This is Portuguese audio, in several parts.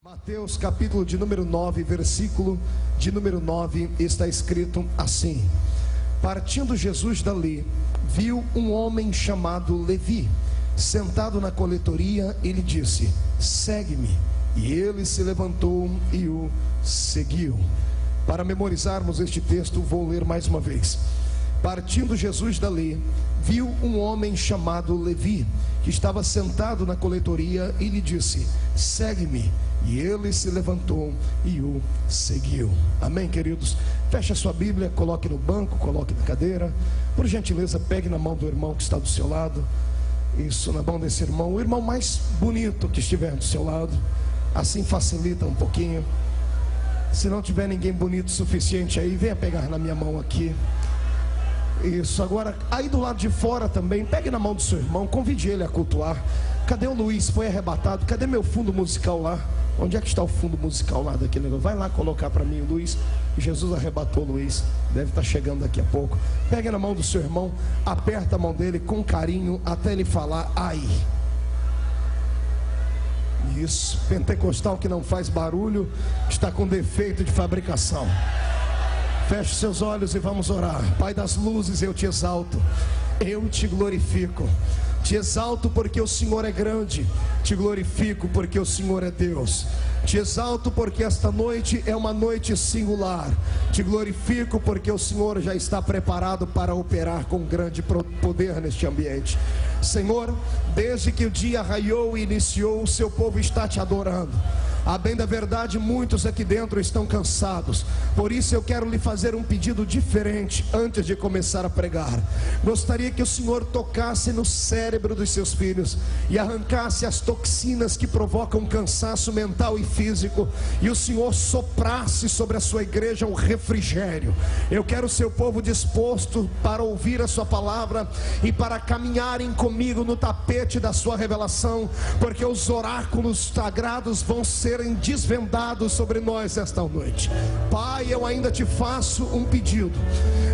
Mateus capítulo de número 9, versículo de número 9, está escrito assim: partindo Jesus dali, viu um homem chamado Levi, sentado na coletoria, e lhe disse: segue-me. E ele se levantou e o seguiu. Para memorizarmos este texto, vou ler mais uma vez. Partindo Jesus dali, viu um homem chamado Levi, que estava sentado na coletoria, e lhe disse: segue-me. E ele se levantou e o seguiu. Amém, queridos? Feche a sua Bíblia, coloque no banco, coloque na cadeira. Por gentileza, pegue na mão do irmão que está do seu lado. Isso, na mão desse irmão, o irmão mais bonito que estiver do seu lado. Assim facilita um pouquinho. Se não tiver ninguém bonito o suficiente aí, venha pegar na minha mão aqui. Isso, agora aí do lado de fora também, pegue na mão do seu irmão, convide ele a cultuar. Cadê o Luiz? Foi arrebatado. Cadê meu fundo musical lá? Onde é que está o fundo musical lá daquele negócio? Vai lá colocar para mim o Luiz. Jesus arrebatou o Luiz, deve estar chegando daqui a pouco. Pegue na mão do seu irmão, aperta a mão dele com carinho até ele falar ai. Isso, pentecostal que não faz barulho está com defeito de fabricação. Feche seus olhos e vamos orar. Pai das luzes, eu te exalto, eu te glorifico. Te exalto porque o Senhor é grande, te glorifico porque o Senhor é Deus. Te exalto porque esta noite é uma noite singular. Te glorifico porque o Senhor já está preparado para operar com grande poder neste ambiente. Senhor, desde que o dia raiou e iniciou, o seu povo está te adorando. A bem da verdade, muitos aqui dentro estão cansados. Por isso eu quero lhe fazer um pedido diferente antes de começar a pregar. Gostaria que o Senhor tocasse no cérebro dos seus filhos e arrancasse as toxinas que provocam cansaço mental e físico, e o Senhor soprasse sobre a sua igreja um refrigério. Eu quero o seu povo disposto para ouvir a sua palavra e para caminharem comigo no tapete da sua revelação, porque os oráculos sagrados vão serem desvendados sobre nós esta noite. Pai, eu ainda te faço um pedido.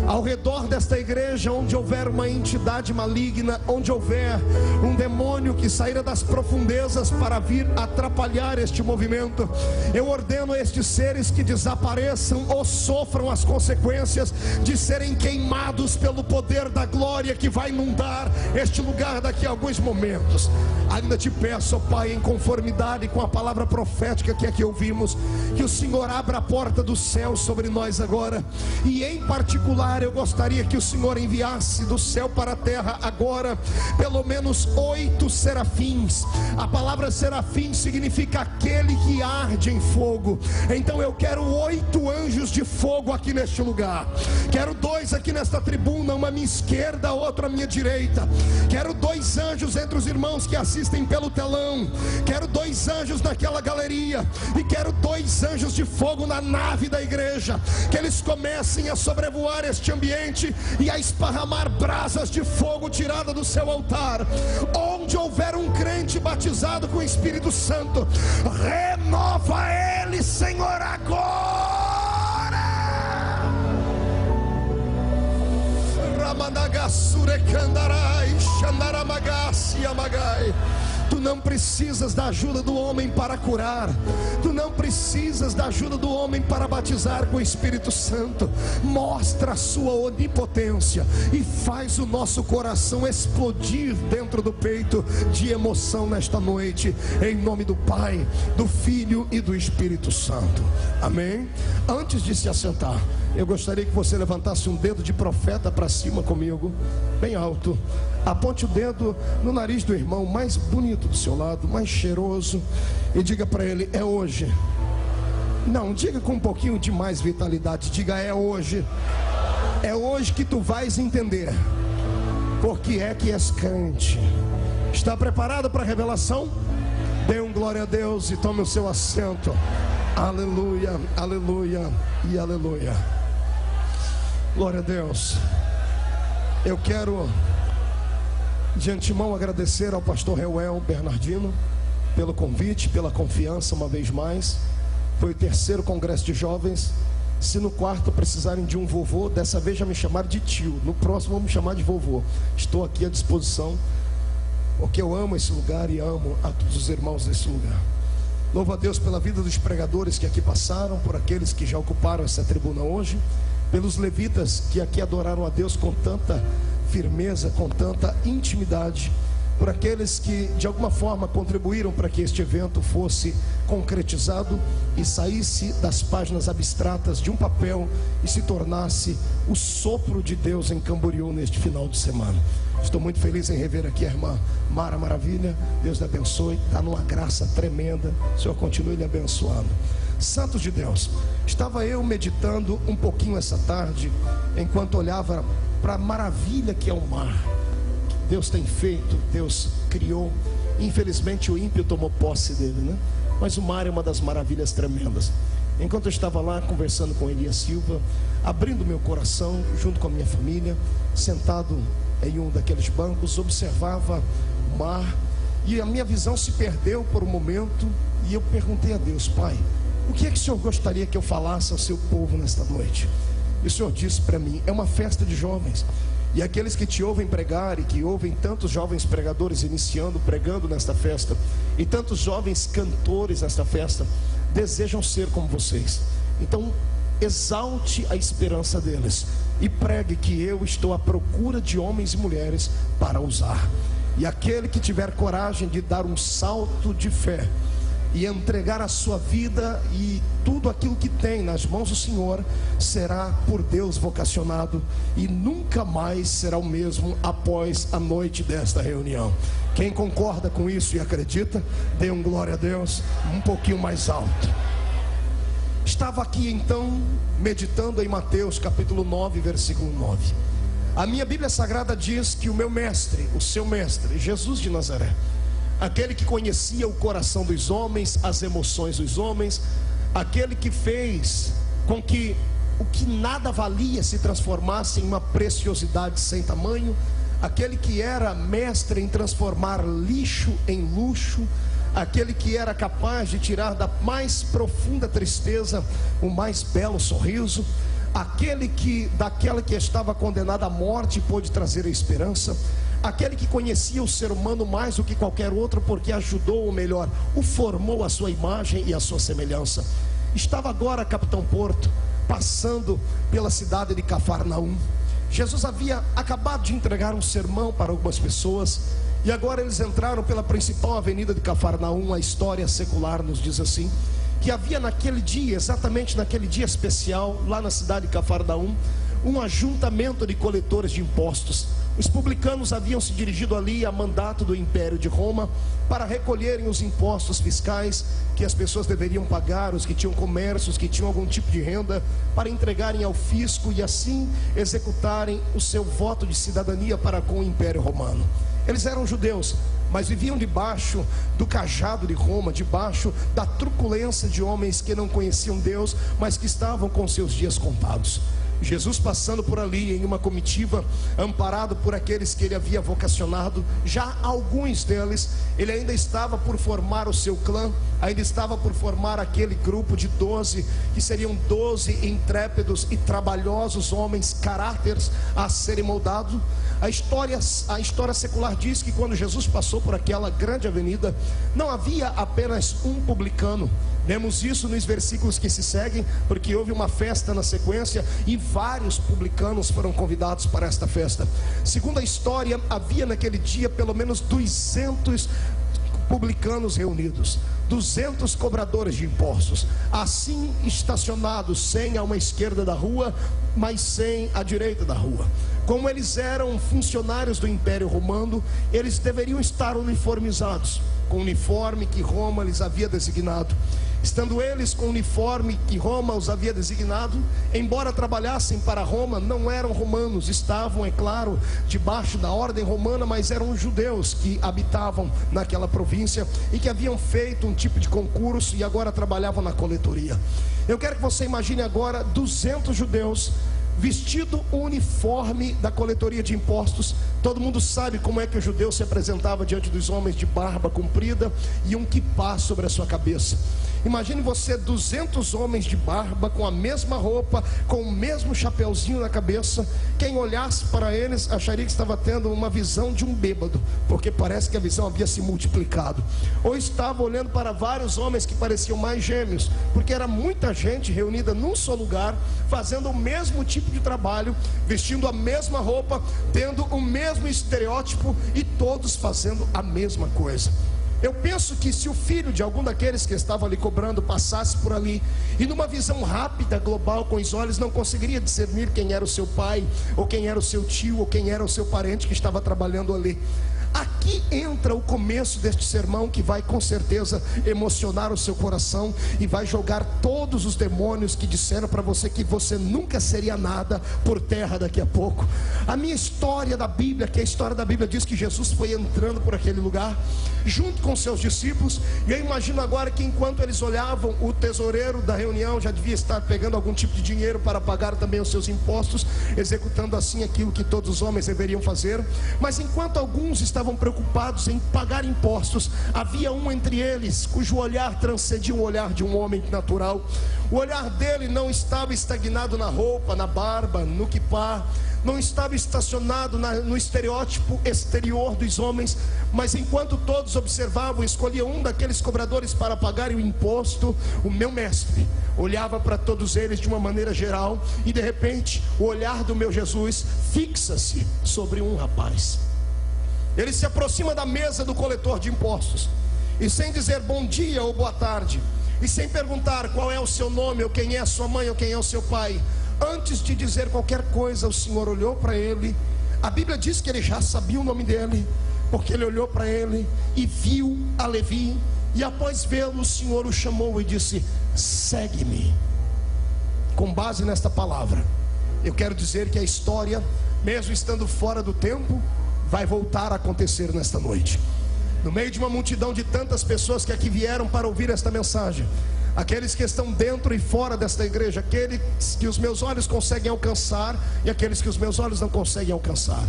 Ao redor desta igreja, onde houver uma entidade maligna, onde houver um demônio que saíra das profundezas para vir atrapalhar este movimento, eu ordeno a estes seres que desapareçam ou sofram as consequências de serem queimados pelo poder da glória que vai inundar este lugar daqui a alguns momentos. Ainda te peço, ó Pai, em conformidade com a palavra profética que aqui ouvimos, que o Senhor abra a porta do céu sobre nós agora. E em particular eu gostaria que o Senhor enviasse do céu para a terra agora pelo menos 8 serafins. A palavra serafim significa aquele que arde em fogo. Então eu quero 8 anjos de fogo aqui neste lugar. Quero 2 aqui nesta tribuna, uma à minha esquerda, outra à minha direita. Quero 2 anjos entre os irmãos que assistem pelo telão. Quero 2 anjos naquela galeria. E quero 2 anjos de fogo na nave da igreja. Que eles comecem a sobrevoar este ambiente e a esparramar brasas de fogo tirada do seu altar. Onde houver um crente batizado com o Espírito Santo, renova ele, Senhor, agora. Ramanagasure kandarai shandaramagasi amagai. Tu não precisas da ajuda do homem para curar. Tu não precisas da ajuda do homem para batizar com o Espírito Santo. Mostra a sua onipotência e faz o nosso coração explodir dentro do peito de emoção nesta noite, em nome do Pai, do Filho e do Espírito Santo. Amém? Antes de se assentar, eu gostaria que você levantasse um dedo de profeta para cima comigo, bem alto. Aponte o dedo no nariz do irmão mais bonito do seu lado, mais cheiroso, e diga para ele: é hoje. Não, diga com um pouquinho de mais vitalidade. Diga: é hoje. É hoje que tu vais entender porque é que és crente. Está preparado para a revelação? Dê um glória a Deus e tome o seu assento. Aleluia, aleluia e aleluia. Glória a Deus. Eu quero de antemão agradecer ao pastor Reuel Bernardino pelo convite, pela confiança uma vez mais. Foi o 3º congresso de jovens. Se no quarto precisarem de um vovô, dessa vez já me chamaram de tio, no próximo vão me chamar de vovô. Estou aqui à disposição, porque eu amo esse lugar e amo a todos os irmãos desse lugar. Louvo a Deus pela vida dos pregadores que aqui passaram, por aqueles que já ocuparam essa tribuna hoje, pelos levitas que aqui adoraram a Deus com tanta firmeza, com tanta intimidade, por aqueles que de alguma forma contribuíram para que este evento fosse concretizado e saísse das páginas abstratas de um papel e se tornasse o sopro de Deus em Camboriú neste final de semana. Estou muito feliz em rever aqui a irmã Mara Maravilha. Deus lhe abençoe, está numa graça tremenda. O Senhor continue lhe abençoando. Santos de Deus, estava eu meditando um pouquinho essa tarde, enquanto olhava para a maravilha que é o mar. Deus tem feito, Deus criou. Infelizmente o ímpio tomou posse dele, né? Mas o mar é uma das maravilhas tremendas. Enquanto eu estava lá conversando com Elias Silva, abrindo meu coração junto com a minha família, sentado em um daqueles bancos, observava o mar, e a minha visão se perdeu por um momento, e eu perguntei a Deus: Pai, o que é que o Senhor gostaria que eu falasse ao seu povo nesta noite? E o Senhor disse para mim: é uma festa de jovens. E aqueles que te ouvem pregar, e que ouvem tantos jovens pregadores iniciando, pregando nesta festa, e tantos jovens cantores nesta festa, desejam ser como vocês. Então exalte a esperança deles e pregue que eu estou à procura de homens e mulheres para usar. E aquele que tiver coragem de dar um salto de fé e entregar a sua vida e tudo aquilo que tem nas mãos do Senhor, será por Deus vocacionado e nunca mais será o mesmo após a noite desta reunião. Quem concorda com isso e acredita, dê um glória a Deus um pouquinho mais alto. Estava aqui então meditando em Mateus capítulo 9, versículo 9. A minha Bíblia Sagrada diz que o meu mestre, o seu mestre, Jesus de Nazaré, aquele que conhecia o coração dos homens, as emoções dos homens, aquele que fez com que o que nada valia se transformasse em uma preciosidade sem tamanho, aquele que era mestre em transformar lixo em luxo, aquele que era capaz de tirar da mais profunda tristeza o mais belo sorriso, aquele que daquela que estava condenada à morte pôde trazer a esperança, aquele que conhecia o ser humano mais do que qualquer outro, porque ajudou, ou melhor, o formou à sua imagem e à sua semelhança. Estava agora, Capitão Porto, passando pela cidade de Cafarnaum. Jesus havia acabado de entregar um sermão para algumas pessoas, e agora eles entraram pela principal avenida de Cafarnaum. A história secular nos diz assim, que havia naquele dia, exatamente naquele dia especial, lá na cidade de Cafarnaum, um ajuntamento de coletores de impostos. Os publicanos haviam se dirigido ali a mandato do Império de Roma para recolherem os impostos fiscais que as pessoas deveriam pagar, os que tinham comércios, que tinham algum tipo de renda, para entregarem ao fisco e assim executarem o seu voto de cidadania para com o Império Romano. Eles eram judeus, mas viviam debaixo do cajado de Roma, debaixo da truculência de homens que não conheciam Deus, mas que estavam com seus dias contados. Jesus passando por ali em uma comitiva, amparado por aqueles que ele havia vocacionado, já alguns deles, ele ainda estava por formar o seu clã, ainda estava por formar aquele grupo de 12, que seriam 12 intrépidos e trabalhosos homens, caráteres a serem moldados. A história secular diz que quando Jesus passou por aquela grande avenida, não havia apenas um publicano. Vemos isso nos versículos que se seguem, porque houve uma festa na sequência e vários publicanos foram convidados para esta festa. Segundo a história, havia naquele dia pelo menos 200 publicanos reunidos, 200 cobradores de impostos, assim estacionados, 100 a uma esquerda da rua, mas 100 à direita da rua. Como eles eram funcionários do Império Romano, eles deveriam estar uniformizados, com o uniforme que Roma lhes havia designado. Estando eles com o uniforme que Roma os havia designado, embora trabalhassem para Roma, não eram romanos, estavam, é claro, debaixo da ordem romana, mas eram judeus que habitavam naquela província e que haviam feito um tipo de concurso e agora trabalhavam na coletoria. Eu quero que você imagine agora 200 judeus vestido o uniforme da coletoria de impostos. Todo mundo sabe como é que o judeu se apresentava diante dos homens: de barba comprida e um quipá sobre a sua cabeça. Imagine você, 200 homens de barba, com a mesma roupa, com o mesmo chapeuzinho na cabeça. Quem olhasse para eles acharia que estava tendo uma visão de um bêbado, porque parece que a visão havia se multiplicado. Ou estava olhando para vários homens que pareciam mais gêmeos, porque era muita gente reunida num só lugar, fazendo o mesmo tipo de trabalho, vestindo a mesma roupa, tendo o mesmo estereótipo e todos fazendo a mesma coisa. Eu penso que se o filho de algum daqueles que estava ali cobrando passasse por ali, e numa visão rápida, global, com os olhos, não conseguiria discernir quem era o seu pai, ou quem era o seu tio, ou quem era o seu parente que estava trabalhando ali. Aqui entra o começo deste sermão, que vai com certeza emocionar o seu coração e vai jogar todos os demônios que disseram para você que você nunca seria nada por terra daqui a pouco. A minha história da Bíblia, que a história da Bíblia diz que Jesus foi entrando por aquele lugar junto com seus discípulos, e eu imagino agora que enquanto eles olhavam, o tesoureiro da reunião já devia estar pegando algum tipo de dinheiro para pagar também os seus impostos, executando assim aquilo que todos os homens deveriam fazer. Mas enquanto alguns estavam preocupados em pagar impostos, havia um entre eles cujo olhar transcendia o olhar de um homem natural. O olhar dele não estava estagnado na roupa, na barba, no quipá, não estava estacionado no estereótipo exterior dos homens, mas enquanto todos observavam, escolhia um daqueles cobradores para pagarem o imposto. O meu mestre olhava para todos eles de uma maneira geral, e de repente o olhar do meu Jesus fixa-se sobre um rapaz. Ele se aproxima da mesa do coletor de impostos, e sem dizer bom dia ou boa tarde, e sem perguntar qual é o seu nome, ou quem é a sua mãe, ou quem é o seu pai, antes de dizer qualquer coisa, o Senhor olhou para ele. A Bíblia diz que ele já sabia o nome dele, porque ele olhou para ele e viu a Levi, e após vê-lo, o Senhor o chamou e disse: segue-me. Com base nesta palavra, eu quero dizer que a história, mesmo estando fora do tempo, vai voltar a acontecer nesta noite. No meio de uma multidão de tantas pessoas que aqui vieram para ouvir esta mensagem, aqueles que estão dentro e fora desta igreja, aqueles que os meus olhos conseguem alcançar e aqueles que os meus olhos não conseguem alcançar,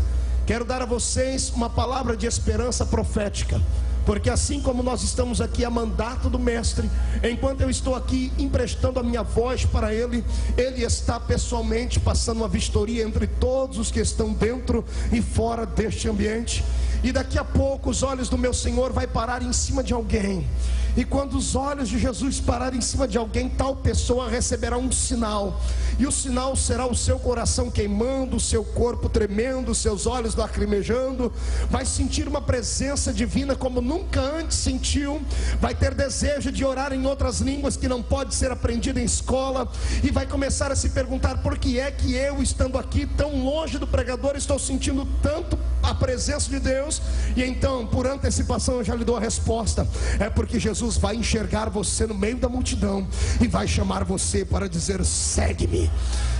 quero dar a vocês uma palavra de esperança profética, porque assim como nós estamos aqui a mandato do mestre, enquanto eu estou aqui emprestando a minha voz para ele, ele está pessoalmente passando uma vistoria entre todos os que estão dentro e fora deste ambiente. E daqui a pouco os olhos do meu Senhor vai parar em cima de alguém, e quando os olhos de Jesus pararem em cima de alguém, tal pessoa receberá um sinal, e o sinal será o seu coração queimando, o seu corpo tremendo, os seus olhos lacrimejando, vai sentir uma presença divina como nunca antes sentiu, vai ter desejo de orar em outras línguas que não pode ser aprendido em escola, e vai começar a se perguntar: por que é que eu, estando aqui tão longe do pregador, estou sentindo tanto a presença de Deus? E então, por antecipação, eu já lhe dou a resposta: é porque Jesus vai enxergar você no meio da multidão e vai chamar você para dizer: segue-me,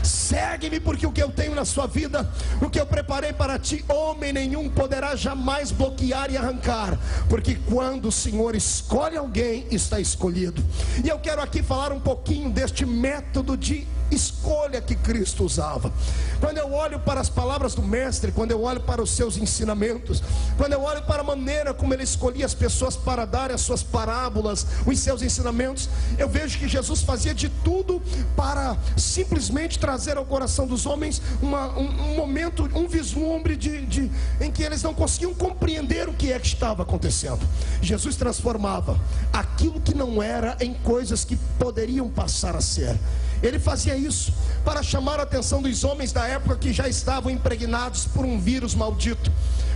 segue-me, porque o que eu tenho na sua vida, o que eu preparei para ti, homem nenhum poderá jamais bloquear e arrancar, porque quando o Senhor escolhe alguém, está escolhido. E eu quero aqui falar um pouquinho deste método de escolha que Cristo usava. Quando eu olho para as palavras do mestre, quando eu olho para os seus ensinamentos, quando eu olho para a maneira como ele escolhia as pessoas para dar as suas parábolas, os seus ensinamentos, eu vejo que Jesus fazia de tudo para simplesmente trazer ao coração dos homens um momento, um vislumbre em que eles não conseguiam compreender o que é que estava acontecendo. Jesus transformava aquilo que não era em coisas que poderiam passar a ser. Ele fazia isso para chamar a atenção dos homens da época, que já estavam impregnados por um vírus maldito,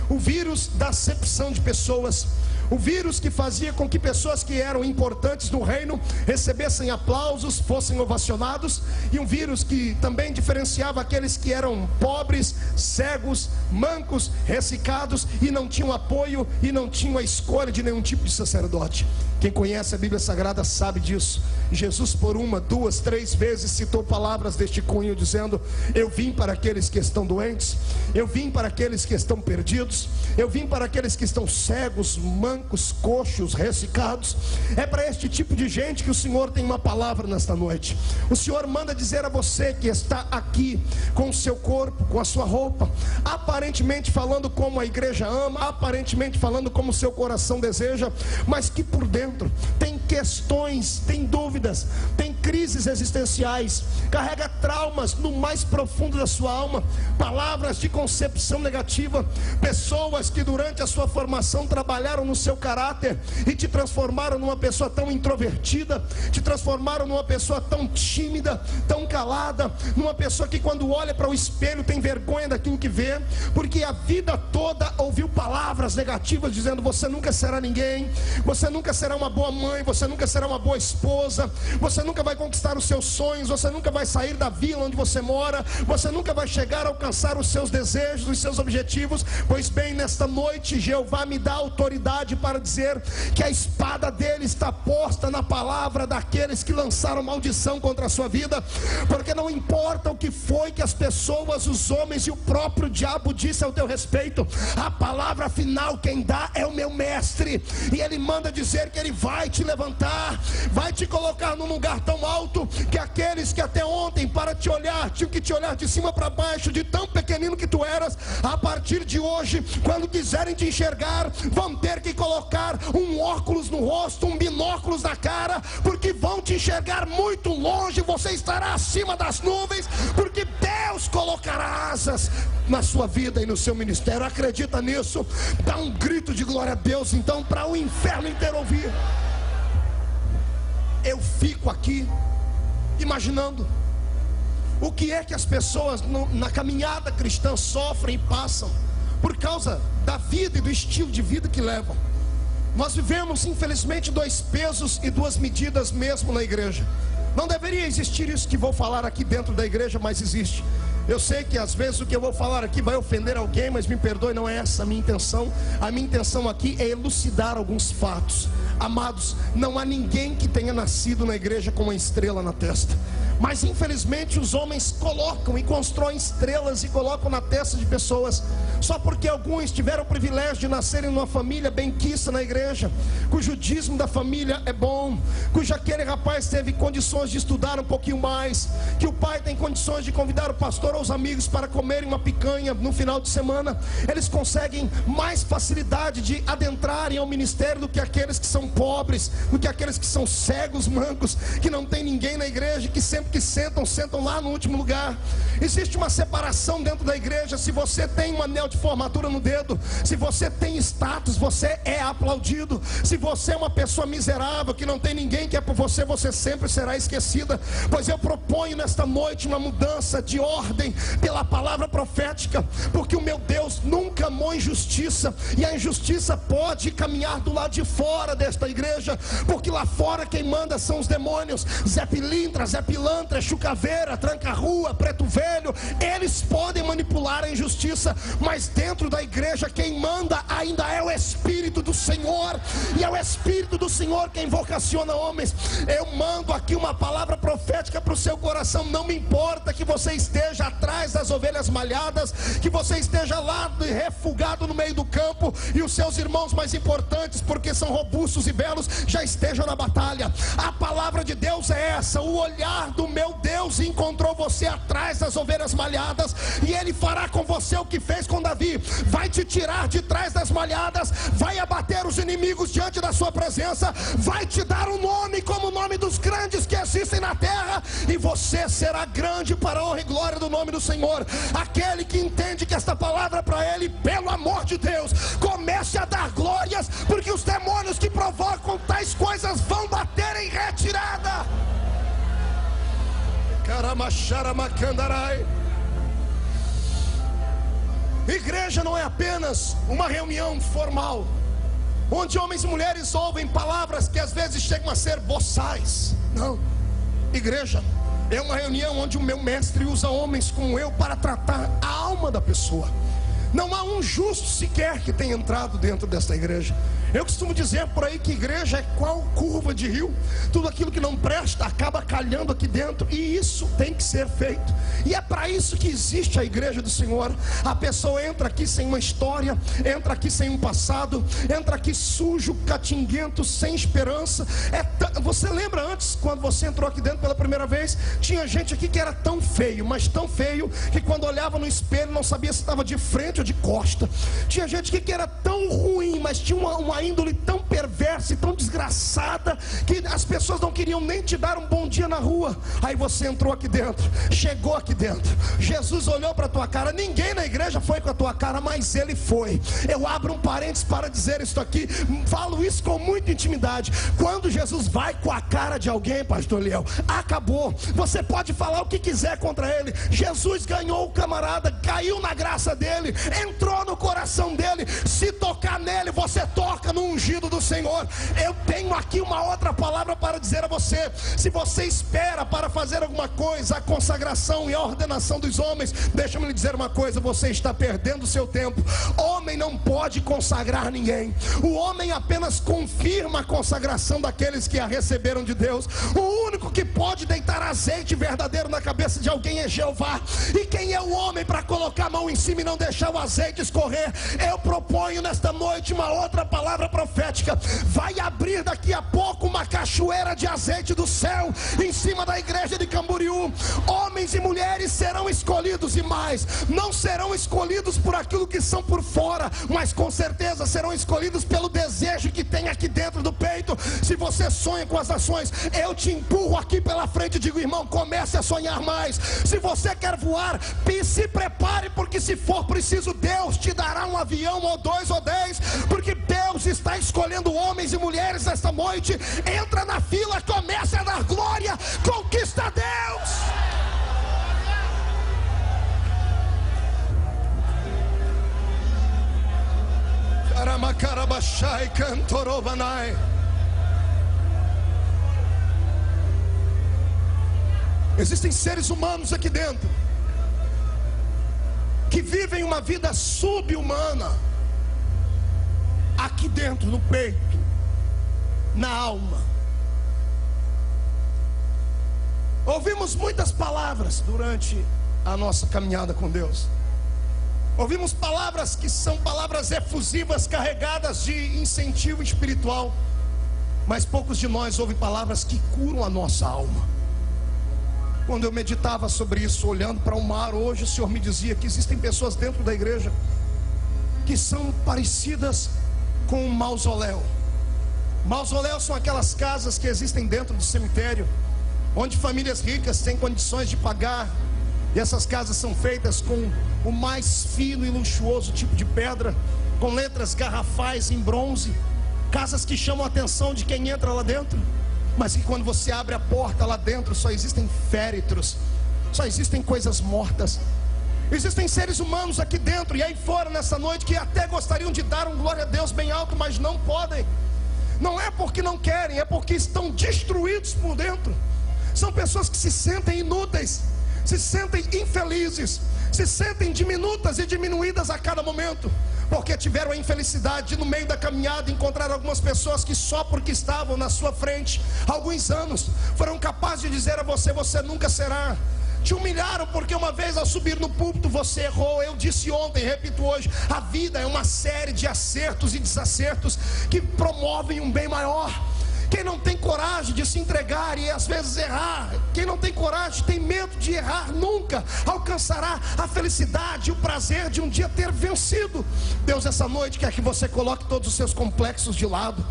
o vírus da acepção de pessoas, o vírus que fazia com que pessoas que eram importantes no reino recebessem aplausos, fossem ovacionados, e um vírus que também diferenciava aqueles que eram pobres, cegos, mancos, ressecados e não tinham apoio e não tinham a escolha de nenhum tipo de sacerdote. Quem conhece a Bíblia Sagrada sabe disso. Jesus por 1, 2, 3 vezes citou palavras deste cunho, dizendo: eu vim para aqueles que estão doentes, eu vim para aqueles que estão perdidos, eu vim para aqueles que estão cegos, mancos, mancos, coxos, ressecados. É para este tipo de gente que o Senhor tem uma palavra nesta noite. O Senhor manda dizer a você que está aqui com o seu corpo, com a sua roupa, aparentemente falando como a igreja ama, aparentemente falando como o seu coração deseja, mas que por dentro tem questões, tem dúvidas, tem crises existenciais, carrega traumas no mais profundo da sua alma, palavras de concepção negativa, pessoas que durante a sua formação trabalharam no seu caráter e te transformaram numa pessoa tão introvertida, te transformaram numa pessoa tão tímida, tão calada, numa pessoa que quando olha para o espelho tem vergonha daquilo que vê, porque a vida toda ouviu palavras negativas dizendo: você nunca será ninguém, você nunca será uma boa mãe, você nunca será uma boa esposa, você nunca vai conquistar os seus sonhos, você nunca vai sair da vila onde você mora, você nunca vai chegar a alcançar os seus desejos, os seus objetivos. Pois bem, nesta noite Jeová me dá autoridade para dizer que a espada dele está posta na palavra daqueles que lançaram maldição contra a sua vida, porque não importa o que foi que as pessoas, os homens e o próprio diabo disse ao teu respeito, a palavra final quem dá é o meu mestre, e ele manda dizer que ele vai te levantar, vai te colocar num lugar tão alto que aqueles que até ontem para te olhar tinham que te olhar de cima para baixo, de tão pequenino que tu eras, a partir de hoje, quando quiserem te enxergar, vão ter que colocar um óculos no rosto, um binóculos na cara, porque vão te enxergar muito longe, você estará acima das nuvens, porque Deus colocará asas na sua vida e no seu ministério. Acredita nisso? Dá um grito de glória a Deus então, para o inferno inteiro ouvir. Eu fico aqui imaginando o que é que as pessoas na caminhada cristã sofrem e passam por causa da vida e do estilo de vida que levam. Nós vivemos infelizmente 2 pesos e 2 medidas mesmo na igreja. Não deveria existir isso que vou falar aqui dentro da igreja, mas existe. Eu sei que às vezes o que eu vou falar aqui vai ofender alguém, mas me perdoe, não é essa a minha intenção. A minha intenção aqui é elucidar alguns fatos. Amados, não há ninguém que tenha nascido na igreja com uma estrela na testa, mas infelizmente os homens colocam e constroem estrelas e colocam na testa de pessoas, só porque alguns tiveram o privilégio de nascerem numa família benquista na igreja, cujo dízimo da família é bom, cujo aquele rapaz teve condições de estudar um pouquinho mais, que o pai tem condições de convidar o pastor ou os amigos para comerem uma picanha no final de semana. Eles conseguem mais facilidade de adentrarem ao ministério do que aqueles que são pobres, do que aqueles que são cegos, mancos, que não tem ninguém na igreja, que sempre que sentam lá no último lugar. Existe uma separação dentro da igreja. Se você tem um anel de formatura no dedo, se você tem status, você é aplaudido. Se você é uma pessoa miserável, que não tem ninguém que é por você, você sempre será esquecida. Pois eu proponho nesta noite uma mudança de ordem pela palavra profética, porque o meu Deus nunca amou injustiça, e a injustiça pode caminhar do lado de fora desta igreja, porque lá fora quem manda são os demônios. Zé Pilintra, Zé Pilantra, Chucaveira, Tranca-Rua, Preto Velho, eles podem manipular a injustiça, mas dentro da igreja quem manda ainda é o Espírito do Senhor, e é o Espírito do Senhor quem vocaciona homens. Eu mando aqui uma palavra profética para o seu coração. Não me importa que você esteja atrás das ovelhas malhadas, que você esteja lá refugado no meio do campo, e os seus irmãos mais importantes, porque são robustos e belos, já estejam na batalha. A palavra de Deus é essa: o olhar do meu Deus encontrou você atrás das ovelhas malhadas, e Ele fará com você o que fez com Davi. Vai te tirar de trás das malhadas, vai abater os inimigos diante da sua presença, vai te dar um nome como o nome dos grandes que existem na terra, e você será grande para a honra e glória do nome do Senhor. Aquele que entende que esta palavra é para ele, pelo amor de Deus, comece a dar glórias, porque os demônios que provocam tais coisas vão bater em retirada. Igreja não é apenas uma reunião formal, onde homens e mulheres ouvem palavras que às vezes chegam a ser boçais. Não, igreja é uma reunião onde o meu mestre usa homens como eu para tratar a alma da pessoa. Não há um justo sequer que tenha entrado dentro desta igreja. Eu costumo dizer por aí que igreja é qual curva de rio. Tudo aquilo que não presta acaba calhando aqui dentro, e isso tem que ser feito. E é para isso que existe a igreja do Senhor. A pessoa entra aqui sem uma história, entra aqui sem um passado, entra aqui sujo, catinguento, sem esperança. Você lembra antes, quando você entrou aqui dentro pela primeira vez, tinha gente aqui que era tão feio, mas tão feio, que quando olhava no espelho não sabia se estava de frente ou de costa. Tinha gente aqui que era tão ruim, mas tinha uma índole tão perversa e tão desgraçada, que as pessoas não queriam nem te dar um bom dia na rua. Aí você entrou aqui dentro, chegou aqui dentro, Jesus olhou para a tua cara. Ninguém na igreja foi com a tua cara, mas Ele foi. Eu abro um parênteses para dizer isso aqui, falo isso com muita intimidade. Quando Jesus vai com a cara de alguém, pastor Liel, acabou. Você pode falar o que quiser contra ele. Jesus ganhou o camarada, caiu na graça dele, entrou no coração dele. Se tocar nele, você toca no ungido do Senhor. Eu tenho aqui uma outra palavra para dizer a você: se você espera para fazer alguma coisa, a consagração e a ordenação dos homens, deixa-me lhe dizer uma coisa, você está perdendo o seu tempo. Homem não pode consagrar ninguém. O homem apenas confirma a consagração daqueles que a receberam de Deus. O único que pode deitar azeite verdadeiro na cabeça de alguém é Jeová. E quem é o homem para colocar a mão em cima e não deixar o azeite escorrer? Eu proponho nesta noite uma outra palavra profética. Vai abrir daqui a pouco uma cachoeira de azeite do céu em cima da igreja de Camboriú. Homens e mulheres serão escolhidos, e mais, não serão escolhidos por aquilo que são por fora, mas com certeza serão escolhidos pelo desejo que tem aqui dentro do peito. Se você sonha com as nações, eu te empurro aqui pela frente e digo: irmão, comece a sonhar mais. Se você quer voar, se prepare, porque se for preciso, Deus te dará um avião, ou 2 ou 10, porque Deus está escolhendo homens e mulheres nesta noite. Entra na fila, comece a dar glória, conquista Deus. Existem seres humanos aqui dentro que vivem uma vida sub-humana, aqui dentro, no peito, na alma. Ouvimos muitas palavras durante a nossa caminhada com Deus. Ouvimos palavras que são palavras efusivas, carregadas de incentivo espiritual, mas poucos de nós ouvem palavras que curam a nossa alma. Quando eu meditava sobre isso, olhando para o mar, hoje o Senhor me dizia que existem pessoas dentro da igreja que são parecidas com um mausoléu. Mausoléus são aquelas casas que existem dentro do cemitério, onde famílias ricas têm condições de pagar, e essas casas são feitas com o mais fino e luxuoso tipo de pedra, com letras garrafais em bronze, casas que chamam a atenção de quem entra lá dentro, mas que quando você abre a porta, lá dentro só existem féretros, só existem coisas mortas. Existem seres humanos aqui dentro e aí fora nessa noite que até gostariam de dar um glória a Deus bem alto, mas não podem. Não é porque não querem, é porque estão destruídos por dentro. São pessoas que se sentem inúteis, se sentem infelizes, se sentem diminutas e diminuídas a cada momento, porque tiveram a infelicidade de, no meio da caminhada, encontrar algumas pessoas que só porque estavam na sua frente há alguns anos, foram capazes de dizer a você: você nunca será. Te humilharam porque uma vez ao subir no púlpito você errou. Eu disse ontem, repito hoje, a vida é uma série de acertos e desacertos que promovem um bem maior. Quem não tem coragem de se entregar e às vezes errar, quem não tem coragem, tem medo de errar, nunca alcançará a felicidade e o prazer de um dia ter vencido. Deus essa noite quer que você coloque todos os seus complexos de lado.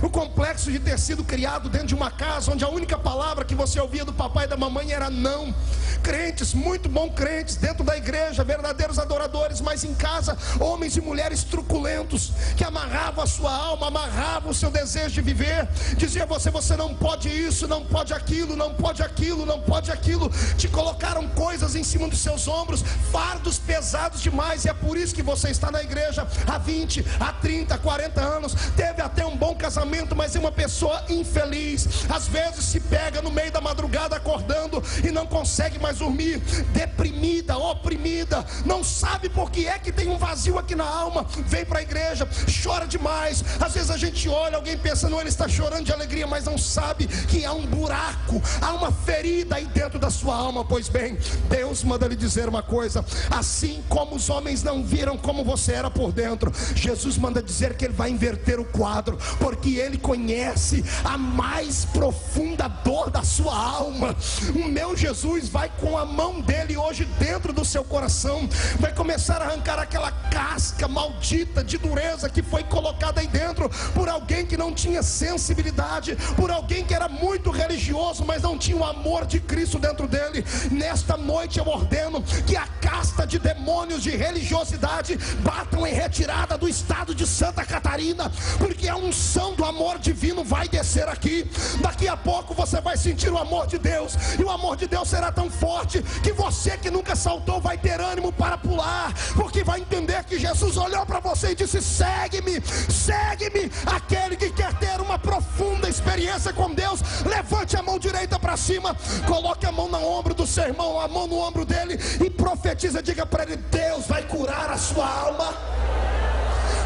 O complexo de ter sido criado dentro de uma casa onde a única palavra que você ouvia do papai e da mamãe era não. Crentes, muito bom crentes, dentro da igreja, verdadeiros adoradores, mas em casa, homens e mulheres truculentos, que amarravam a sua alma, amarravam o seu desejo de viver, dizia a você: você não pode isso, não pode aquilo, não pode aquilo, não pode aquilo. Te colocaram coisas em cima dos seus ombros, fardos pesados demais, e é por isso que você está na igreja há 20, há 30, 40 anos. Teve até um bom casamento, mas é uma pessoa infeliz. Às vezes se pega no meio da madrugada acordando e não consegue mais dormir, deprimida, oprimida, não sabe por que é que tem um vazio aqui na alma. Vem para a igreja, chora demais. Às vezes a gente olha alguém pensando, ele está chorando de alegria, mas não sabe que há um buraco, há uma ferida aí dentro da sua alma. Pois bem, Deus manda lhe dizer uma coisa: assim como os homens não viram como você era por dentro, Jesus manda dizer que Ele vai inverter o quadro, porque Ele conhece a mais profunda dor da sua alma. O meu Jesus vai com a mão dele hoje dentro do seu coração, vai começar a arrancar aquela casca maldita de dureza que foi colocada aí dentro por alguém que não tinha sensibilidade, por alguém que era muito religioso, mas não tinha o amor de Cristo dentro dele. Nesta noite eu ordeno que a casta de demônios de religiosidade batam em retirada do estado de Santa Catarina, porque a unção do amor divino vai descer aqui. Daqui a pouco você vai sentir o amor de Deus, e o amor de Deus será tão forte que você que nunca saltou vai ter ânimo para pular, porque vai entender que Jesus olhou para você e disse: segue-me, segue-me. Aquele que quer ter uma profunda experiência com Deus, levante a mão direita para cima, coloque a mão no ombro do seu irmão, a mão no ombro dele, e profetiza, diga para ele: Deus vai curar a sua alma.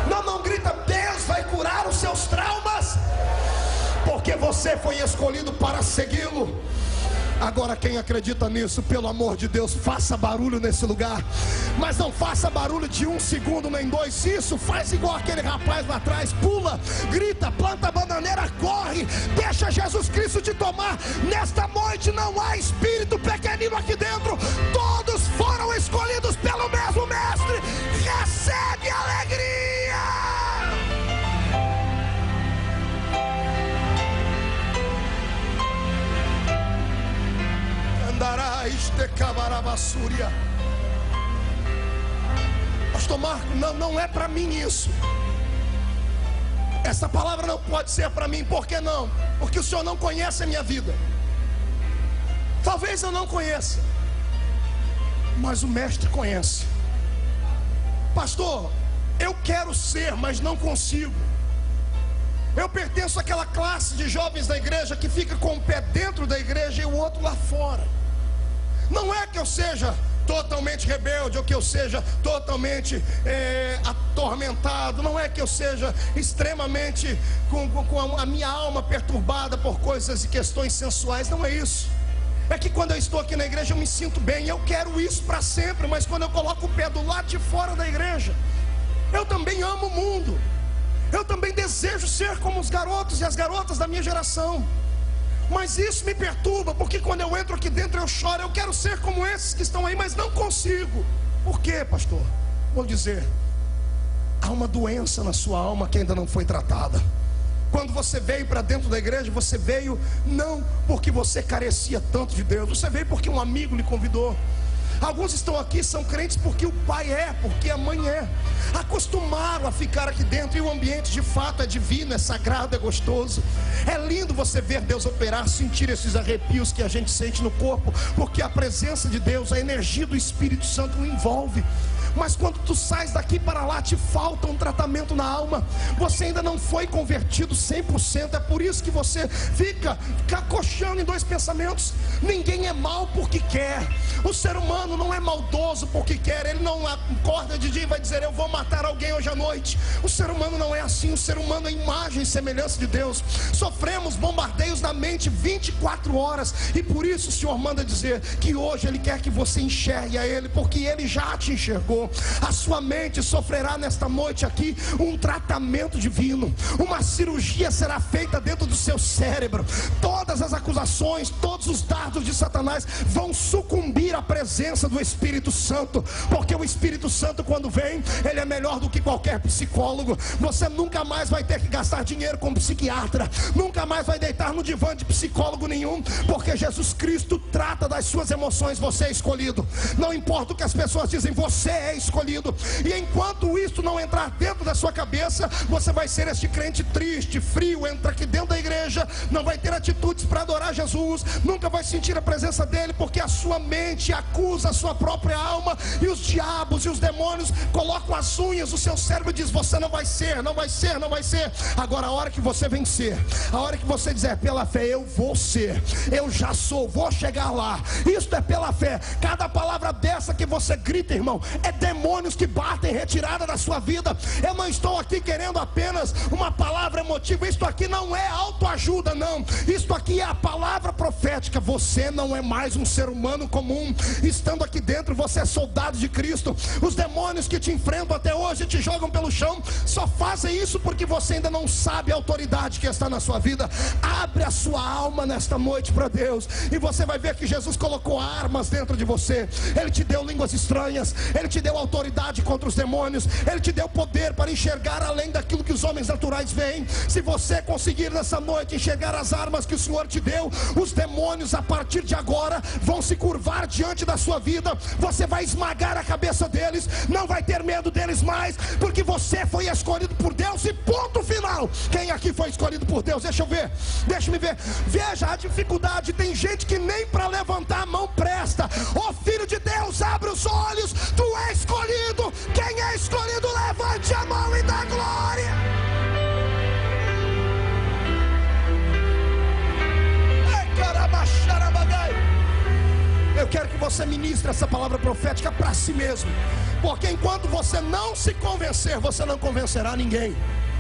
Não grita: Deus vai curar os seus traumas, porque você foi escolhido para segui-lo. Agora, quem acredita nisso, pelo amor de Deus, faça barulho nesse lugar, mas não faça barulho de 1 segundo nem 2. Isso, faz igual aquele rapaz lá atrás, pula, grita, planta a bananeira, corre, deixa Jesus Cristo te tomar. Nesta noite não há espírito pequenino aqui dentro, todos foram escolhidos pelo mesmo mestre. Recebe alegria. Pastor Marco, não é para mim isso. Essa palavra não pode ser para mim. Por que não? Porque o senhor não conhece a minha vida. Talvez eu não conheça, mas o mestre conhece. Pastor, eu quero ser, mas não consigo. Eu pertenço àquela classe de jovens da igreja que fica com o pé dentro da igreja e o outro lá fora. Não é que eu seja totalmente rebelde, ou que eu seja totalmente atormentado. Não é que eu seja extremamente com a minha alma perturbada por coisas e questões sensuais. Não é isso. É que quando eu estou aqui na igreja eu me sinto bem. Eu quero isso para sempre. Mas quando eu coloco o pé do lado de fora da igreja, eu também amo o mundo. Eu também desejo ser como os garotos e as garotas da minha geração. Mas isso me perturba, porque quando eu entro aqui dentro eu choro. Eu quero ser como esses que estão aí, mas não consigo. Por quê, pastor? Vou dizer: há uma doença na sua alma que ainda não foi tratada. Quando você veio para dentro da igreja, você veio não porque você carecia tanto de Deus, você veio porque um amigo lhe convidou. Alguns estão aqui, são crentes porque o pai é, porque a mãe é. Acostumaram a ficar aqui dentro, e o ambiente de fato é divino, é sagrado, é gostoso. É lindo você ver Deus operar, sentir esses arrepios que a gente sente no corpo, porque a presença de Deus, a energia do Espírito Santo o envolve. Mas quando tu sais daqui para lá, te falta um tratamento na alma. Você ainda não foi convertido 100%. É por isso que você fica cacochando em dois pensamentos. Ninguém é mal porque quer. O ser humano não é maldoso porque quer. Ele não acorda de dia e vai dizer: eu vou matar alguém hoje à noite. O ser humano não é assim. O ser humano é imagem e semelhança de Deus. Sofremos bombardeios na mente 24 horas. E por isso o Senhor manda dizer que hoje Ele quer que você enxergue a Ele, porque Ele já te enxergou. A sua mente sofrerá nesta noite aqui um tratamento divino. Uma cirurgia será feita dentro do seu cérebro. Todas as acusações, todos os dardos de Satanás vão sucumbir à presença do Espírito Santo, porque o Espírito Santo, quando vem, ele é melhor do que qualquer psicólogo. Você nunca mais vai ter que gastar dinheiro com psiquiatra, nunca mais vai deitar no divã de psicólogo nenhum, porque Jesus Cristo trata das suas emoções. Você é escolhido. Não importa o que as pessoas dizem, você é é escolhido. E enquanto isso não entrar dentro da sua cabeça, você vai ser este crente triste, frio, entra aqui dentro da igreja, não vai ter atitudes para adorar Jesus, nunca vai sentir a presença dele, porque a sua mente acusa a sua própria alma, e os diabos e os demônios colocam as unhas no seu cérebro e diz: você não vai ser, não vai ser, não vai ser. Agora a hora que você vencer, a hora que você dizer: pela fé eu vou ser, eu já sou, vou chegar lá, isso é pela fé. Cada palavra dessa que você grita, irmão, é demônios que batem retirada da sua vida. Eu não estou aqui querendo apenas uma palavra emotiva, isto aqui não é autoajuda, não, isto aqui é a palavra profética. Você não é mais um ser humano comum, estando aqui dentro você é soldado de Cristo. Os demônios que te enfrentam até hoje, te jogam pelo chão, só fazem isso porque você ainda não sabe a autoridade que está na sua vida. Abre a sua alma nesta noite para Deus, e você vai ver que Jesus colocou armas dentro de você. Ele te deu línguas estranhas, Ele te deu autoridade contra os demônios, Ele te deu poder para enxergar além daquilo que os homens naturais veem. Se você conseguir nessa noite enxergar as armas que o Senhor te deu, os demônios a partir de agora vão se curvar diante da sua vida. Você vai esmagar a cabeça deles, não vai ter medo deles mais, porque você foi escolhido por Deus, e ponto final. Quem aqui foi escolhido por Deus? Deixa eu ver, deixa-me ver. Veja a dificuldade, tem gente que nem para levantar a mão presta. Ô filho de Deus, abre os olhos, tu é escolhido. Quem é escolhido, levante a mão e dá glória. Eu quero que você ministre essa palavra profética para si mesmo, porque enquanto você não se convencer, você não convencerá ninguém,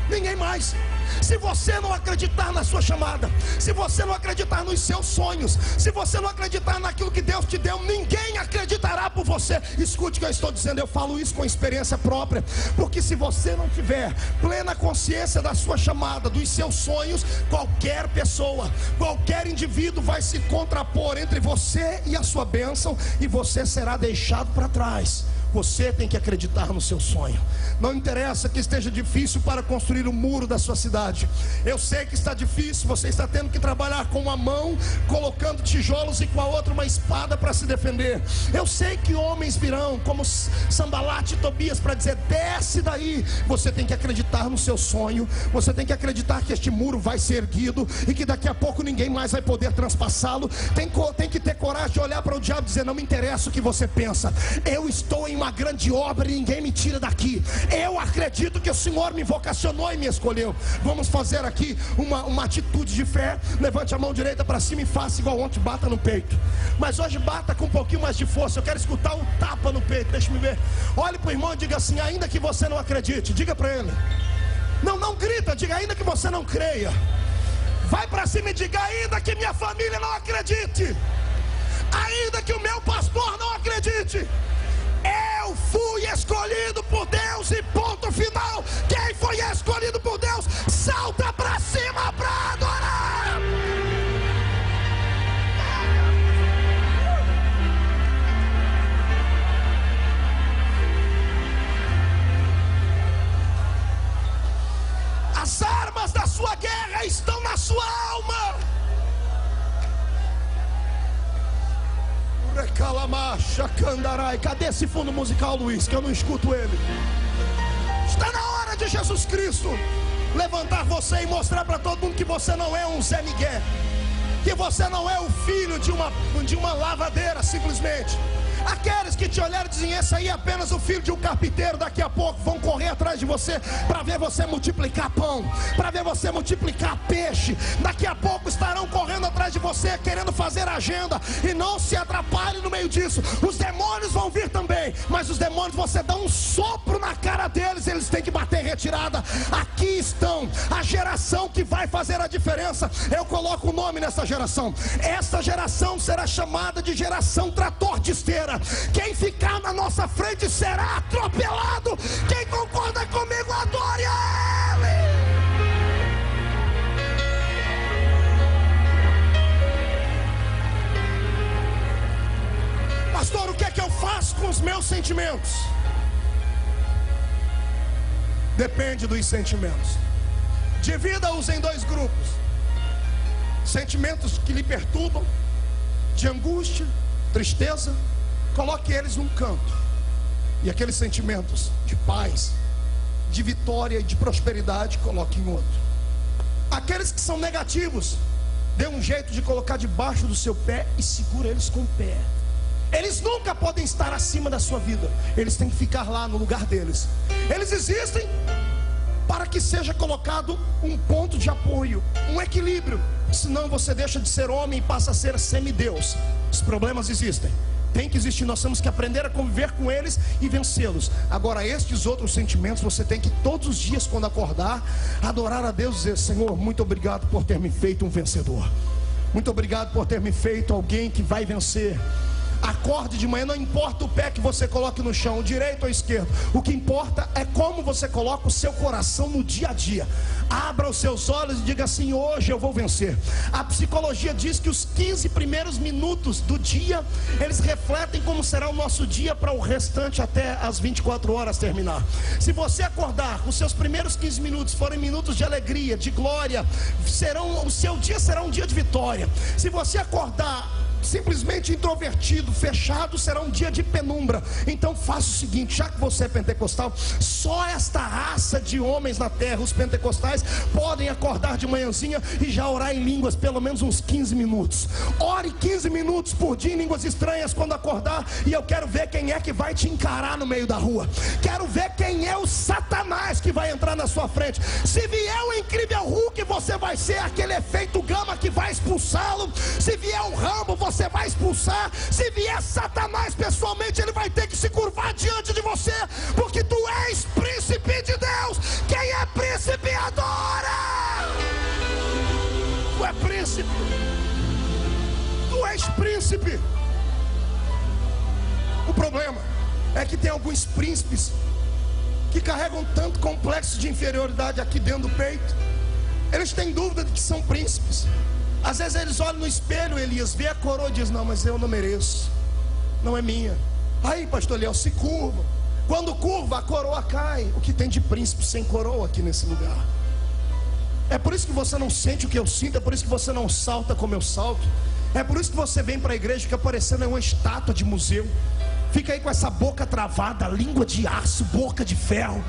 ninguém mais. Se você não acreditar na sua chamada, se você não acreditar nos seus sonhos, se você não acreditar naquilo que Deus te deu, ninguém acreditará por você. Escute o que eu estou dizendo, eu falo isso com experiência própria, porque se você não tiver plena consciência da sua chamada, dos seus sonhos, qualquer pessoa, qualquer indivíduo vai se contrapor entre você e a sua bênção, e você será deixado para trás. Você tem que acreditar no seu sonho. Não interessa que esteja difícil para construir o muro da sua cidade. Eu sei que está difícil, você está tendo que trabalhar com uma mão colocando tijolos e com a outra uma espada para se defender. Eu sei que homens virão como Sambalate e Tobias para dizer: desce daí. Você tem que acreditar no seu sonho. Você tem que acreditar que este muro vai ser erguido e que daqui a pouco ninguém mais vai poder transpassá-lo. Tem que ter coragem de olhar para o diabo e dizer: não me interessa o que você pensa, eu estou em uma grande obra e ninguém me tira daqui. Eu acredito que o Senhor me vocacionou e me escolheu. Vamos fazer aqui uma atitude de fé. Levante a mão direita para cima e faça igual ontem, bata no peito. Mas hoje bata com um pouquinho mais de força. Eu quero escutar um tapa no peito. Deixa-me ver. Olhe para o irmão e diga assim: ainda que você não acredite. Diga para ele. Não grita, diga: ainda que você não creia. Vai para cima e diga: ainda que minha família não acredite, ainda que o meu pastor não acredite, eu fui escolhido por Deus, e ponto final. Quem foi escolhido por Deus, salta para cima para adorar. As armas da sua guerra estão na sua alma. Cadê esse fundo musical, Luiz, que eu não escuto ele? Está na hora de Jesus Cristo levantar você e mostrar para todo mundo que você não é um Zé Miguel, que você não é o filho de uma lavadeira simplesmente. Aqueles que te olharam e dizem: esse aí é apenas o filho de um carpinteiro, daqui a pouco vão correr atrás de você para ver você multiplicar pão, para ver você multiplicar peixe. Daqui a pouco estarão correndo atrás de você, querendo fazer agenda. E não se atrapalhe no meio disso. Os demônios vão vir também, mas os demônios, você dá um sopro na cara deles, eles têm que bater em retirada. Aqui estão a geração que vai fazer a diferença. Eu coloco o nome nessa geração. Essa geração será chamada de geração trator de esteira. Quem ficar na nossa frente será atropelado. Quem concorda comigo, adore a Ele. Pastor, o que é que eu faço com os meus sentimentos? Depende dos sentimentos. Divida-os em dois grupos: sentimentos que lhe perturbam, de angústia, tristeza. Coloque eles num canto E aqueles sentimentos de paz, de vitória e de prosperidade, coloque em outro. Aqueles que são negativos, dê um jeito de colocar debaixo do seu pé e segura eles com o pé. Eles nunca podem estar acima da sua vida, eles têm que ficar lá no lugar deles. Eles existem para que seja colocado um ponto de apoio, um equilíbrio. Senão você deixa de ser homem e passa a ser semideus. Os problemas existem, tem que existir, nós temos que aprender a conviver com eles e vencê-los. Agora, estes outros sentimentos, você tem que todos os dias, quando acordar, adorar a Deus e dizer: Senhor, muito obrigado por ter me feito um vencedor. Muito obrigado por ter me feito alguém que vai vencer. Acorde de manhã, não importa o pé que você coloque no chão, direito ou esquerdo. O que importa é como você coloca o seu coração no dia a dia. Abra os seus olhos e diga assim: hoje eu vou vencer. A psicologia diz que os 15 primeiros minutos do dia, eles refletem como será o nosso dia para o restante até as 24 horas terminar. Se você acordar, os seus primeiros 15 minutos forem minutos de alegria, de glória, o seu dia será um dia de vitória. Se você acordar simplesmente introvertido, fechado, será um dia de penumbra. Então faça o seguinte: já que você é pentecostal, só esta raça de homens na terra, os pentecostais, podem acordar de manhãzinha e já orar em línguas pelo menos uns 15 minutos. Ore 15 minutos por dia em línguas estranhas quando acordar. E eu quero ver quem é que vai te encarar no meio da rua. Quero ver quem é o Satanás que vai entrar na sua frente. Se vier o incrível Hulk, você vai ser aquele efeito gama que vai expulsá-lo. Se vier o Rambo, você vai expulsar. Se vier Satanás pessoalmente, ele vai ter que se curvar diante de você, porque tu és príncipe de Deus. Quem é príncipe adora. Tu é príncipe. Tu és príncipe. O problema é que tem alguns príncipes que carregam tanto complexo de inferioridade aqui dentro do peito. Eles têm dúvida de que são príncipes. Às vezes eles olham no espelho, Elias, vê a coroa e diz: não, mas eu não mereço, não é minha. Aí, pastor Eliel, se curva. Quando curva, a coroa cai. O que tem de príncipe sem coroa aqui nesse lugar? É por isso que você não sente o que eu sinto. É por isso que você não salta como eu salto. É por isso que você vem para a igreja e fica parecendo uma estátua de museu. Fica aí com essa boca travada, língua de aço, boca de ferro.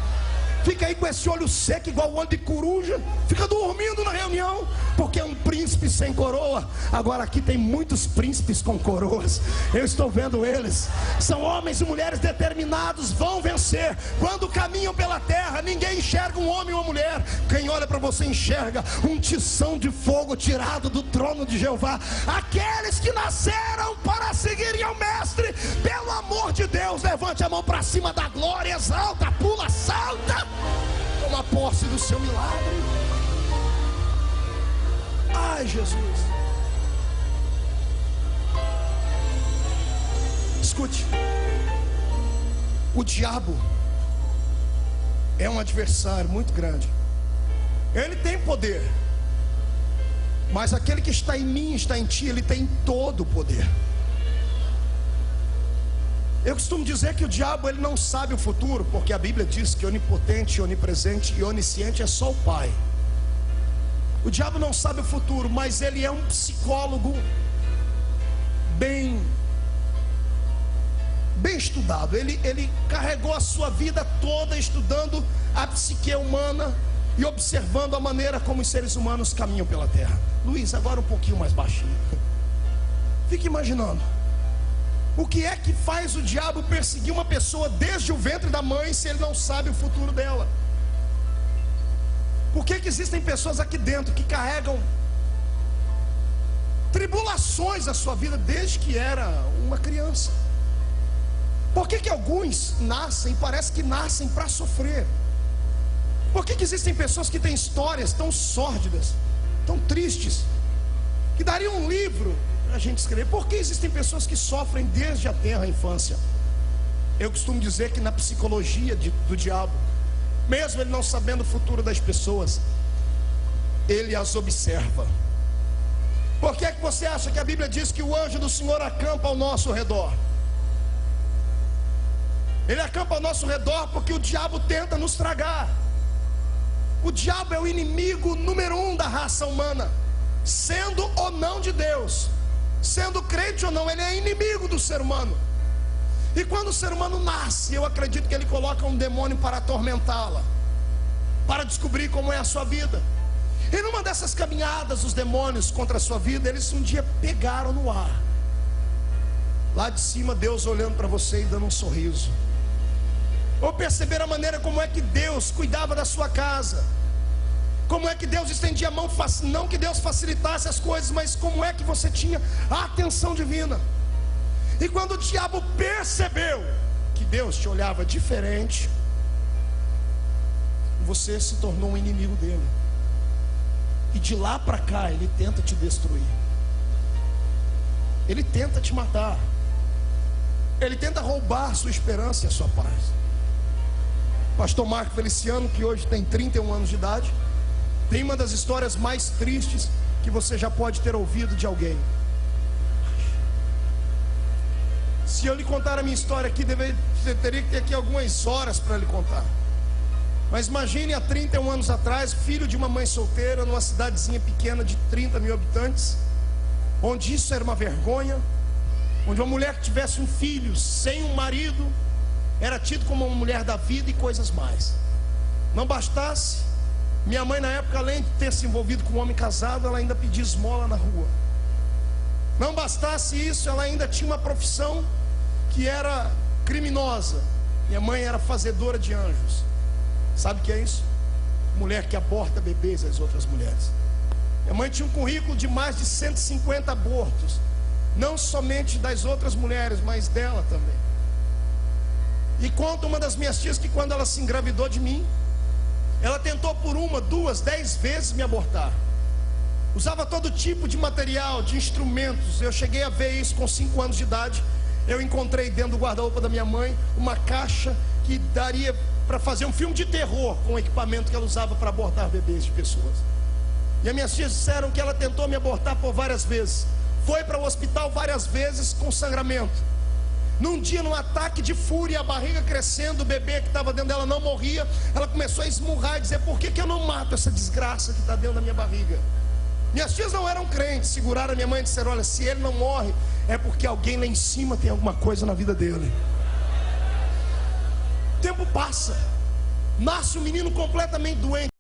Fica aí com esse olho seco igual o olho de coruja. Fica dormindo na reunião, porque é um príncipe sem coroa. Agora aqui tem muitos príncipes com coroas. Eu estou vendo eles. São homens e mulheres determinados, vão vencer. Quando caminham pela terra, ninguém enxerga um homem ou uma mulher. Quem olha para você enxerga um tição de fogo tirado do trono de Jeová. Aqueles que nasceram para seguirem ao mestre. Pelo amor de Deus, levante a mão para cima da glória, exalta, pula, salta. Toma posse do seu milagre. Ai, Jesus. Escute. O diabo é um adversário muito grande. Ele tem poder, mas aquele que está em mim, está em ti, ele tem todo o poder. Eu costumo dizer que o diabo, ele não sabe o futuro, porque a Bíblia diz que onipotente, onipresente e onisciente é só o Pai. O diabo não sabe o futuro, mas ele é um psicólogo bem estudado. Ele carregou a sua vida toda estudando a psique humana e observando a maneira como os seres humanos caminham pela terra. Luiz, agora um pouquinho mais baixinho. Fique imaginando. O que é que faz o diabo perseguir uma pessoa desde o ventre da mãe, se ele não sabe o futuro dela? Por que existem pessoas aqui dentro que carregam tribulações na sua vida desde que era uma criança? Por que alguns nascem, parece que nascem para sofrer? Por que existem pessoas que têm histórias tão sórdidas, tão tristes, que dariam um livro a gente escrever? Por que existem pessoas que sofrem desde a tenra infância? Eu costumo dizer que na psicologia do diabo, mesmo ele não sabendo o futuro das pessoas, ele as observa. Por que você acha que a Bíblia diz que o anjo do Senhor acampa ao nosso redor? Ele acampa ao nosso redor porque o diabo tenta nos tragar. O diabo é o inimigo número 1 da raça humana, sendo ou não de Deus, sendo crente ou não, ele é inimigo do ser humano. E quando o ser humano nasce, eu acredito que ele coloca um demônio para atormentá-la, para descobrir como é a sua vida. E numa dessas caminhadas, os demônios contra a sua vida, eles um dia pegaram no ar. Lá de cima, Deus olhando para você e dando um sorriso. Ou perceber a maneira como é que Deus cuidava da sua casa, como é que Deus estendia a mão, não que Deus facilitasse as coisas, mas como é que você tinha a atenção divina. E quando o diabo percebeu que Deus te olhava diferente, você se tornou um inimigo dele. E de lá para cá ele tenta te destruir. Ele tenta te matar. Ele tenta roubar a sua esperança e a sua paz. Pastor Marco Feliciano, que hoje tem 31 anos de idade, tem uma das histórias mais tristes que você já pode ter ouvido de alguém. Se eu lhe contar a minha história aqui, teria que ter aqui algumas horas para lhe contar. Mas imagine há 31 anos atrás, filho de uma mãe solteira, numa cidadezinha pequena de 30 mil habitantes, onde isso era uma vergonha, onde uma mulher que tivesse um filho sem um marido era tido como uma mulher da vida e coisas mais. Não bastasse, minha mãe na época, além de ter se envolvido com um homem casado, ela ainda pedia esmola na rua. Não bastasse isso, ela ainda tinha uma profissão que era criminosa. Minha mãe era fazedora de anjos. Sabe o que é isso? Mulher que aborta bebês às outras mulheres. Minha mãe tinha um currículo de mais de 150 abortos, não somente das outras mulheres, mas dela também. E conta uma das minhas tias que quando ela se engravidou de mim, ela tentou por 1, 2, 10 vezes me abortar. Usava todo tipo de material, de instrumentos. Eu cheguei a ver isso com 5 anos de idade. Eu encontrei dentro do guarda-roupa da minha mãe uma caixa que daria para fazer um filme de terror com o equipamento que ela usava para abortar bebês de pessoas. E as minhas tias disseram que ela tentou me abortar por várias vezes. Foi para o hospital várias vezes com sangramento. Num dia, num ataque de fúria, a barriga crescendo, o bebê que estava dentro dela não morria. Ela começou a esmurrar e dizer: por que eu não mato essa desgraça que está dentro da minha barriga? Minhas tias não eram crentes, seguraram a minha mãe e disseram: olha, se ele não morre, é porque alguém lá em cima tem alguma coisa na vida dele. O tempo passa, nasce um menino completamente doente.